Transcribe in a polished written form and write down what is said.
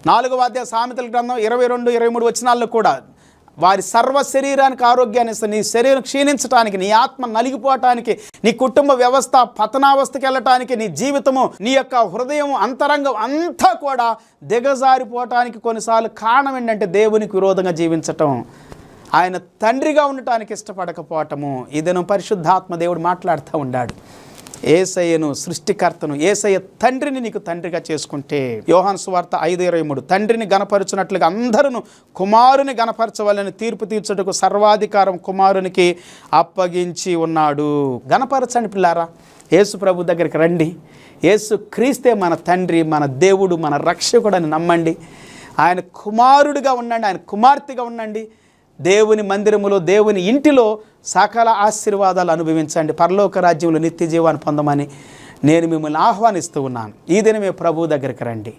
4వ అధ్యాయ సామెతల గ్రంథం 22, 23 వచనాల్లో కూడా వారి సర్వ శరీరానికి ఆరోగ్యాన్ని ఇస్తే, నీ శరీరం క్షీణించడానికి, నీ ఆత్మ నలిగిపోవటానికి, నీ కుటుంబ వ్యవస్థ పతనావస్థకి వెళ్ళటానికి, నీ జీవితము, నీ యొక్క హృదయం, అంతరంగం అంతా కూడా దిగజారిపోవటానికి కొన్నిసార్లు కారణం ఏంటంటే దేవునికి విరోధంగా జీవించటం, ఆయన తండ్రిగా ఉండటానికి ఇష్టపడకపోవటము. ఇదను పరిశుద్ధాత్మ దేవుడు మాట్లాడుతూ ఉన్నాడు. యేసయ్యను, సృష్టికర్తను, యేసయ్య తండ్రిని నీకు తండ్రిగా చేసుకుంటే, యోహాను సువార్త 5:23, తండ్రిని గణపరచునట్లుగా అందరూ కుమారుని గణపరచవాలని తీర్పు తీర్చుటకు సర్వాధికారం కుమారునికి అప్పగించి ఉన్నాడు. గణపరచండి పిల్లారా, యేసు ప్రభు దగ్గరికి రండి. యేసు క్రీస్తే మన తండ్రి, మన దేవుడు, మన రక్షకుడు అని నమ్మండి. ఆయన కుమారుడిగా ఉండండి, ఆయన కుమార్తెగా ఉండండి. దేవుని మందిరములో, దేవుని ఇంటిలో సకల ఆశీర్వాదాలు అనుభవించండి. పరలోక రాజ్యంలో నిత్య జీవాన్ని పొందమని నేను మిమ్మల్ని ఆహ్వానిస్తూ ఉన్నాను. ఈ దినమే ప్రభువు దగ్గరికి రండి.